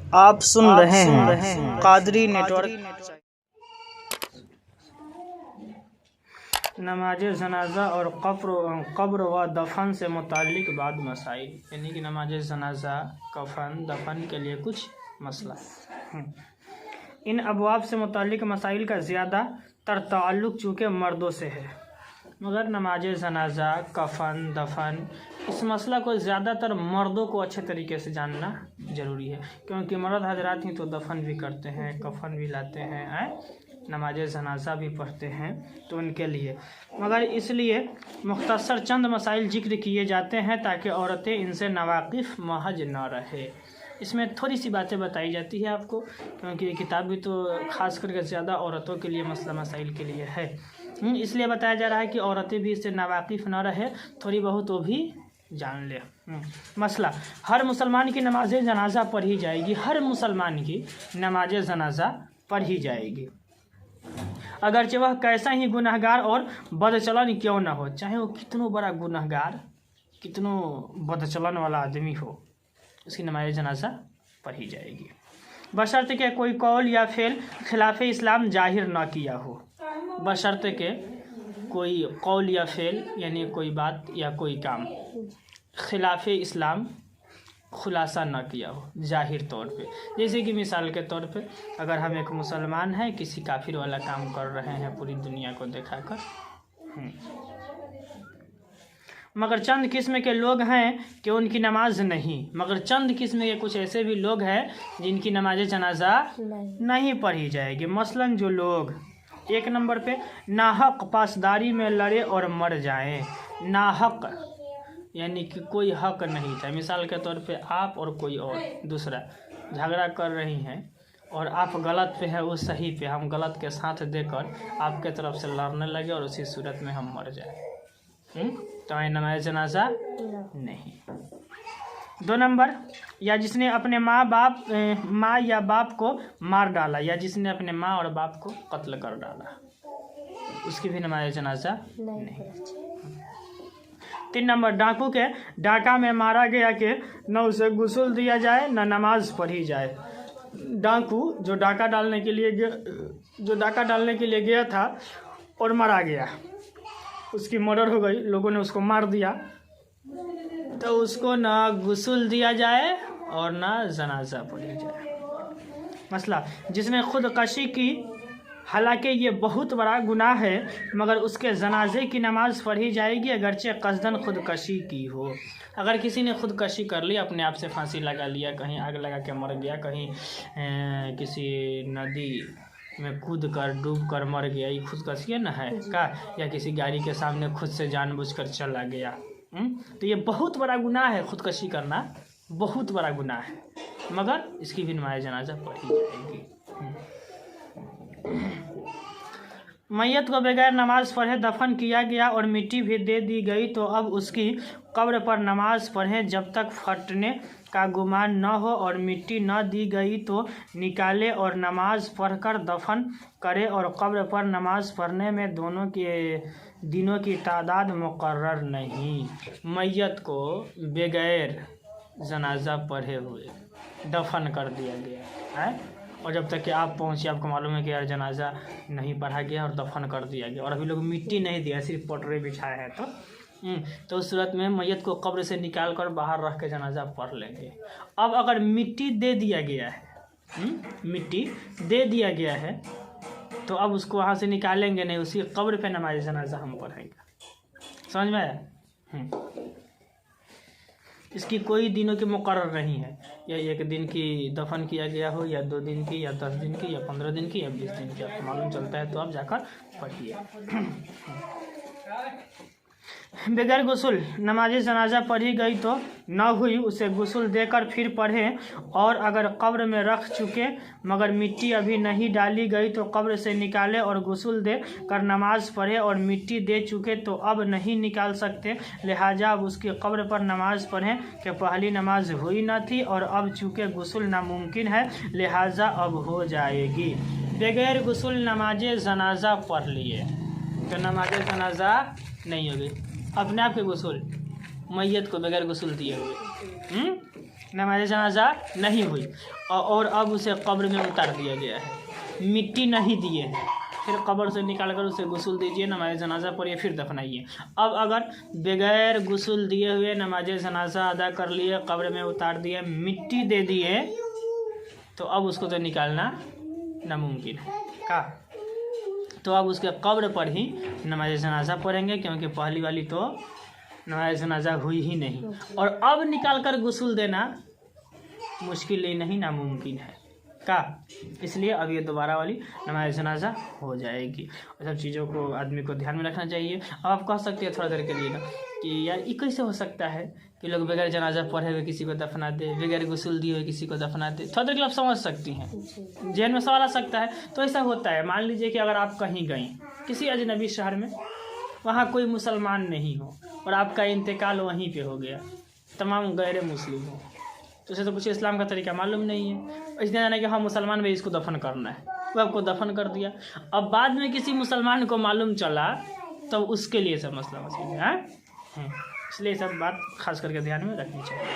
आप सुन रहे हैं कादरी नेटवर्क। नमाज जनाजा और कब्र व दफन से मुताल्लिक बाद मसाइल, यानी कि नमाज जनाजा, कफन, दफन के लिए कुछ मसला। इन अबवाब से मुताल्लिक मसाइल का ज़्यादातर ताल्लुक़ चूँकि मर्दों से है, मगर नमाज जनाजा, कफन, दफन इस मसला को ज़्यादातर मर्दों को अच्छे तरीके से जानना ज़रूरी है, क्योंकि मर्द हजरात ही तो दफन भी करते हैं, कफन भी लाते हैं, नमाज जनाजा भी पढ़ते हैं, तो उनके लिए मगर इसलिए मुख्तसर चंद मसाइल जिक्र किए जाते हैं ताकि औरतें इनसे नावाकिफ़ महज न रहे। इसमें थोड़ी सी बातें बताई जाती है आपको, क्योंकि ये किताब भी तो ख़ास करके ज़्यादा औरतों के लिए मसला मसाइल के लिए है, इसलिए बताया जा रहा है कि औरतें भी इससे नावाकिफ़ न रहे, थोड़ी बहुत वो भी जान ले। मसला, हर मुसलमान की नमाज जनाजा पढ़ी जाएगी, हर मुसलमान की नमाज जनाजा पढ़ी जाएगी, अगरचे वह कैसा ही गुनहगार और बदचलन क्यों न हो, चाहे वो कितनों बड़ा गुनहगार, कितनों बदचलन वाला आदमी हो, उसकी नमाज जनाजा पढ़ी जाएगी, बशर्ते के कोई कौल या फेल खिलाफ इस्लाम जाहिर न किया हो। बशर्ते के कोई कौल या फेल यानी कोई बात या कोई काम खिलाफ इस्लाम खुलासा न किया हो जाहिर तौर पे, जैसे कि मिसाल के तौर पे अगर हम एक मुसलमान हैं, किसी काफिर वाला काम कर रहे हैं पूरी दुनिया को दिखाकर, मगर चंद किस्म के लोग हैं कि उनकी नमाज नहीं, मगर चंद किस्म के कुछ ऐसे भी लोग हैं जिनकी नमाज जनाजा नहीं पढ़ी जाएगी। मसलन जो लोग एक नंबर पे नाहक पासदारी में लड़े और मर जाएं, नाहक यानी कि कोई हक नहीं था, मिसाल के तौर पे आप और कोई और दूसरा झगड़ा कर रही हैं और आप गलत पे है, वो सही पे, हम गलत के साथ देकर आपके तरफ से लड़ने लगे और उसी सूरत में हम मर जाए, तो नमाज जनाजा नहीं। 2 नंबर, या जिसने अपने माँ या बाप को मार डाला, या जिसने अपने माँ और बाप को कत्ल कर डाला, उसकी भी नमाज जनाजा नहीं। 3 नंबर, डाकू के डाका में मारा गया कि न उसे गुस्ल दिया जाए न नमाज पढ़ी जाए। डाकू जो डाका डालने के लिए गया था और मारा गया, उसकी मर्डर हो गई, लोगों ने उसको मार दिया, तो उसको ना गुस्ल दिया जाए और ना जनाजा पढ़ी जाए। मसला, जिसने खुदकशी की, हालांकि ये बहुत बड़ा गुनाह है, मगर उसके जनाजे की नमाज पढ़ी जाएगी अगरचे कसदन खुदकशी की हो। अगर किसी ने खुदकशी कर ली, अपने आप से फांसी लगा लिया, कहीं आग लगा के मर गया, कहीं किसी नदी में कूद कर डूब कर मर गया, ये खुदकशी है ना है का, या किसी गाड़ी के सामने खुद से जानबूझकर चला गया, तो ये बहुत बड़ा गुनाह है, खुदकशी करना बहुत बड़ा गुनाह है, मगर इसकी भी नमाज जनाजा पढ़ी जाएगी। मैयत को बगैर नमाज पढ़े दफन किया गया और मिट्टी भी दे दी गई, तो अब उसकी कब्र पर नमाज पढ़ें जब तक फटने का गुमान न हो, और मिट्टी न दी गई तो निकाले और नमाज पढ़कर दफन करे, और कब्र पर नमाज पढ़ने में दोनों के दिनों की तादाद मुकर्रर नहीं। मैयत को बगैर जनाजा पढ़े हुए दफन कर दिया गया है, और जब तक कि आप पहुँचे, आपको मालूम है कि यार जनाजा नहीं पढ़ा गया और दफन कर दिया गया, और अभी लोग मिट्टी नहीं दिया, सिर्फ पटरे बिछाए हैं, तो उस सूरत में मैयत को कब्र से निकाल कर बाहर रख के जनाजा पढ़ लेंगे। अब अगर मिट्टी दे दिया गया है, मिट्टी दे दिया गया है, तो अब उसको वहाँ से निकालेंगे नहीं, उसी कब्र पे नमाज जनाजा हम पढ़ेंगे। समझ में आया? इसकी कोई दिनों की मुकर्रर नहीं है, या 1 दिन की दफन किया गया हो, या 2 दिन की, या 10 दिन की, या 15 दिन की, या 20 दिन की, आपको मालूम चलता है तो आप जाकर पढ़िए। बगैर गुस्ल नमाज जनाजा पढ़ी गई तो न हुई, उसे गुस्ल देकर फिर पढ़ें, और अगर कब्र में रख चुके मगर मिट्टी अभी नहीं डाली गई तो कब्र से निकाले और गुस्ल दे कर नमाज पढ़े, और मिट्टी दे चुके तो अब नहीं निकाल सकते, लिहाजा अब उसकी कब्र पर नमाज पढ़ें कि पहली नमाज हुई न थी और अब चूँकि गुस्ल नामुमकिन है लिहाजा अब हो जाएगी। बगैर गुस्ल नमाज जनाजा पढ़ लिए तो नमाज जनाजा नहीं होगी, अपने आप के गुस्ल, मैयत को बगैर गुस्ल दिए हुए, नमाज जनाजा नहीं हुई और अब उसे कब्र में उतार दिया गया है, मिट्टी नहीं दिए हैं, फिर कब्र से निकाल कर उसे गुस्ल दीजिए, नमाज जनाजा पढ़िए, फिर दफनाइए। अब अगर बगैर गुस्ल दिए हुए नमाज जनाजा अदा कर लिए, कब्र में उतार दिए, मिट्टी दे दिए, तो अब उसको तो निकालना नामुमकिन है का। तो अब उसके कब्र पर ही नमाज जनाजा पढ़ेंगे, क्योंकि पहली वाली तो नमाज जनाजा हुई ही नहीं, और अब निकाल कर गुस्ल देना मुश्किल ही नहीं, नामुमकिन है का। इसलिए अब ये दोबारा वाली नमाज जनाजा हो जाएगी। और सब चीज़ों को आदमी को ध्यान में रखना चाहिए। अब आप कह सकते हैं थोड़ा देर के लिए ना कि यार ये कैसे हो सकता है कि लोग बगैर जनाजा पढ़े हुए किसी को दफना दे, बगैर गुस्ल दिए हुए किसी को दफना दे। थोड़ा देर के लिए आप समझ सकती हैं, जहन में सवाल आ सकता है। तो ऐसा होता है, मान लीजिए कि अगर आप कहीं गई किसी अजनबी शहर में, वहाँ कोई मुसलमान नहीं हो और आपका इंतकाल वहीं पे हो गया, तमाम गैर मुस्लिम हो, तो उसे तो कुछ इस्लाम का तरीका मालूम नहीं है, इसलिए जाना कि हाँ मुसलमान में इसको दफन करना है, वो आपको दफन कर दिया। अब बाद में किसी मुसलमान को मालूम चला तो उसके लिए सब मसला है। इसलिए सब बात खास करके ध्यान में रखनी चाहिए।